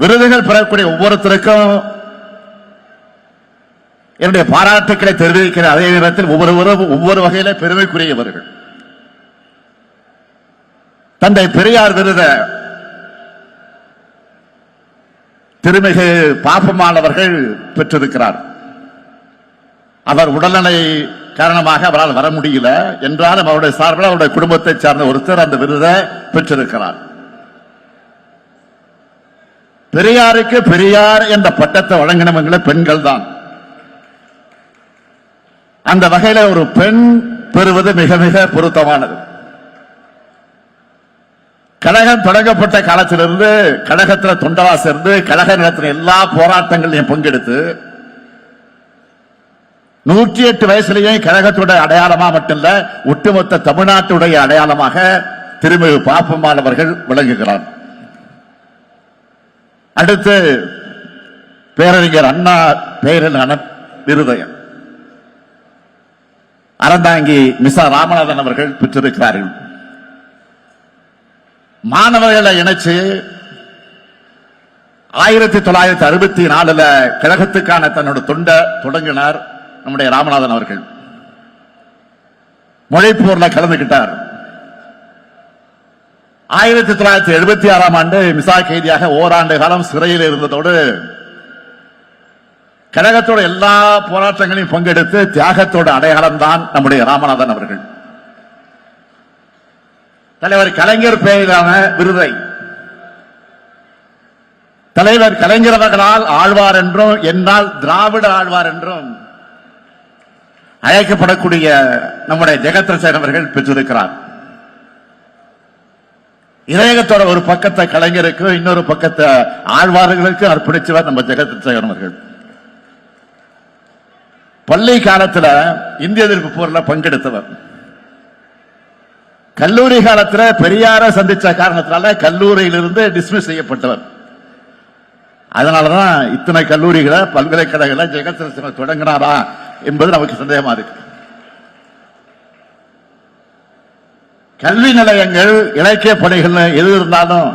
விருதுகள் பெறக்கூடிய ஒவ்வொருத்தருக்கும் என்னுடைய பாராட்டுக்களை தெரிவிக்கிற அதே நேரத்தில் ஒவ்வொருவரும் ஒவ்வொரு வகையில பெருமைக்குரியவர்கள். தந்தை பெரியார் விருத திருமிகு பாப்பம்மாள் பெற்றிருக்கிறார். அவர் உடல்நலை காரணமாக அவரால் வர முடியல என்றாலும் அவருடைய சார்பில் அவருடைய குடும்பத்தை சார்ந்த ஒருத்தர் அந்த விருதை பெற்றிருக்கிறார். பெரியாருக்கு பெரியார் என்ற பட்டத்தை வழங்கினவங்கள பெண்கள் தான். அந்த வகையில ஒரு பெண் பெறுவது மிக மிக பொருத்தமானது. கழகம் தொடங்கப்பட்ட காலத்திலிருந்து கழகத்தில் தொண்டவாச இருந்து கழக நடத்தின எல்லா போராட்டங்களையும் பங்கெடுத்து 108 வயசுலேயே கழகத்துடைய அடையாளமா மட்டுமல்ல ஒட்டுமொத்த தமிழ்நாட்டுடைய அடையாளமாக திருமிகு பாப்பம்மாள் அவர்கள் விளங்குகிறார். அடுத்து பேரறிஞர் அண்ணா பெயரிலான விருதயம் அறந்தாங்கி மிசா ராமநாதன் அவர்கள் பெற்றிருக்கிறார்கள். மாணவர்களை இணைச்சு 1964 கழகத்துக்கான தன்னோட தொண்டை தொடங்கினார் நம்முடைய ராமநாதன் அவர்கள். மொழிப்போர்ல கலந்துகிட்டார். 1976 மிசா கைதியாக ஓராண்டு காலம் சிறையில் இருந்ததோடு கழகத்தோட எல்லா போராட்டங்களையும் பங்கெடுத்து தியாகத்தோட அடையாளம் தான் நம்முடைய ராமநாதன் அவர்கள். தலைவர் கலைஞர் பெயரிலான விருதை தலைவர் கலைஞர் அவர்களால் ஆழ்வார் என்றும் என்னால் திராவிட ஆழ்வார் என்றும் அழைக்கப்படக்கூடிய நம்முடைய ஜெகத்ரட்சகன் அவர்கள் பெற்றிருக்கிறார். இளையகத்தோட ஒரு பக்கத்தை கலைஞருக்கு இன்னொரு பக்கத்தை ஆழ்வார்களுக்கு அர்ப்பணிச்சவர் நம்ம ஜெகத்ரட்சகன் அவர்கள். பள்ளி காலத்தில் இந்திய எதிர்ப்பு போரில் பங்கெடுத்தவர். கல்லூரி காலத்தில் பெரியார சந்திச்ச காரணத்தினால கல்லூரியிலிருந்து டிஸ்மிஸ் செய்யப்பட்டவர். அதனாலதான் இத்தனை கல்லூரிகளை பல்கலைக்கழகங்களை ஜெகத்ரட்சகன் தொடங்கினாரா என்பது நமக்கு சந்தேகமா இருக்கு. கல்வி நிலையங்கள் இலக்கிய பணிகள் எது இருந்தாலும்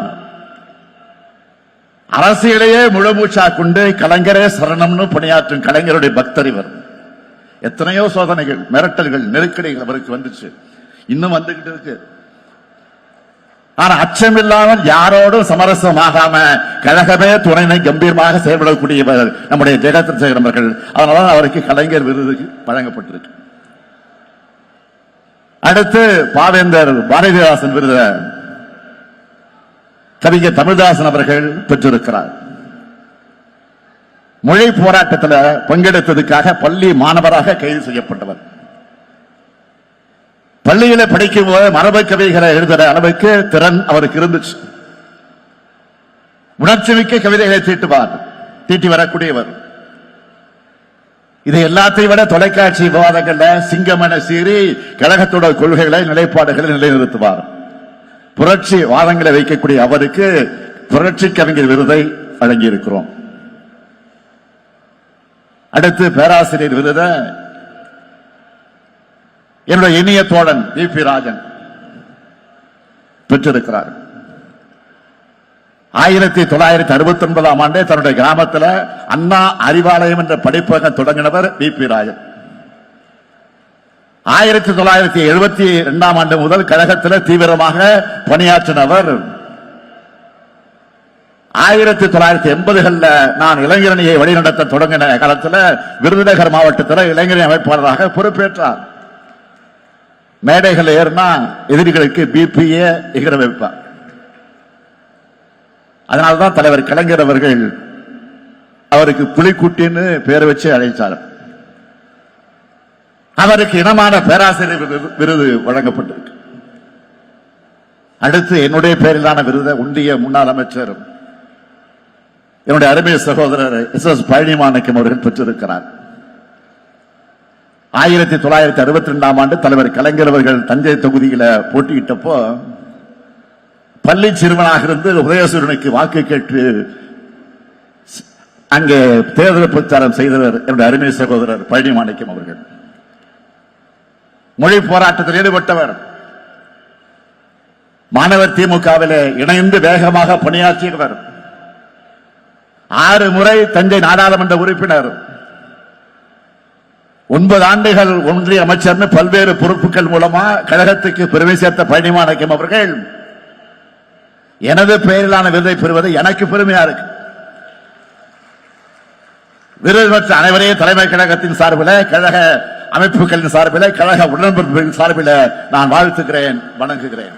அரசியலையே முழுமூச்சா கொண்டு கலைஞரே சரணம்னு பணியாற்றும் கலைஞருடைய பக்தர் இவர். எத்தனையோ சோதனைகள், மிரட்டல்கள், நெருக்கடிகள் அவருக்கு வந்துச்சு, இன்னும் வந்துகிட்டு இருக்கு. ஆனா அச்சம் இல்லாமல் யாரோடும் சமரசமாகாம கழகமே துணைனை கம்பீரமாக செயல்படக்கூடியவர் நம்முடைய ஜெகத்ரட்சகன் அவர்கள். அதனால அவருக்கு கலைஞர் விருது வழங்கப்பட்டிருக்கு. அடுத்து பாவேந்தர் பாரதிதாசன் விருது கவிஞர் தமிழ்தாசன் அவர்கள் பெற்றிருக்கிறார். மொழி போராட்டத்தில் பங்கெடுத்ததுக்காக பள்ளி மாணவராக கைது செய்யப்பட்டவர். பள்ளியில படிக்கும் போது மரபு கவிதைகளை எழுதுற அளவுக்கு திறன் அவருக்கு இருந்துச்சு. உணர்ச்சி மிக்க கவிதைகளை தீட்டி வரக்கூடியவர். இது எல்லாத்தையும் விட தொலைக்காட்சி விவாதங்கள்ல சிங்கமன சீறி கழகத்தோட கொள்கைகளை நிலைப்பாடுகளை நிலைநிறுத்துவார். புரட்சி வாதங்களை வைக்கக்கூடிய அவருக்கு புரட்சி கவிஞர் விருதை வழங்கியிருக்கிறோம். அடுத்து பேராசிரியர் விருதை என்னுடைய இனிய தோழன் வி.பி. ராஜன் பெற்றிருக்கிறார். 1969 தன்னுடைய கிராமத்தில் அண்ணா அறிவாலயம் என்ற படிப்பகம் தொடங்கினவர் வி.பி. ராஜன். 1972 முதல் கழகத்தில் தீவிரமாக பணியாற்றினவர். 1980 நான் இளைஞரணியை வழிநடத்த தொடங்கின காலத்தில் விருதுநகர் மாவட்டத்தில் இளைஞரணி அமைப்பாளராக பொறுப்பேற்றார். மேடைகள் ஏறினா எதிரிகளுக்கு பிபிஏ எகிர வைப்பார். அதனால்தான் தலைவர் கலைஞர் அவர்கள் அவருக்கு புலிக்குட்டின்னு பேர் வச்சு அழைத்தார். அவருக்கு இனமான பேராசிரியர் விருது வழங்கப்பட்டிருக்கு. அடுத்து என்னுடைய பெயரிலான விருதை ஒன்றிய முன்னாள் அமைச்சர் என்னுடைய அருமை சகோதரர் எஸ்.எஸ். பழனிமாணிக்கம் அவர்கள் பெற்றிருக்கிறார். 1962 தலைவர் கலைஞர் அவர்கள் தஞ்சை தொகுதியில போட்டியிட்டப்போ பள்ளி சிறுவனாக இருந்து உதயசூரனுக்கு வாக்கு கேட்டு அங்கே தேர்தல் பிரச்சாரம் செய்தவர் என்னுடைய அருமை சகோதரர் பழனிமாணிக்கம் அவர்கள். மொழி போராட்டத்தில் ஈடுபட்டவர். மாணவர் திமுகவில் இணைந்து வேகமாக பணியாற்றியவர். 6 முறை தஞ்சை நாடாளுமன்ற உறுப்பினர், 9 ஆண்டுகள் ஒன்றிய அமைச்சர், பல்வேறு பொறுப்புகள் மூலமா கழகத்துக்கு பெருமை சேர்த்த பழனிமாணிக்கம் அவர்கள் எனது பெயரிலான விருதை பெறுவது எனக்கு பெருமையா இருக்கு. விருது பெற்ற அனைவரையும் தலைமை கழகத்தின் சார்பில், கழக அமைப்புகளின் சார்பில், கழக உடன்பிறப்புகளின் சார்பில் நான் வாழ்த்துகிறேன், வணங்குகிறேன்.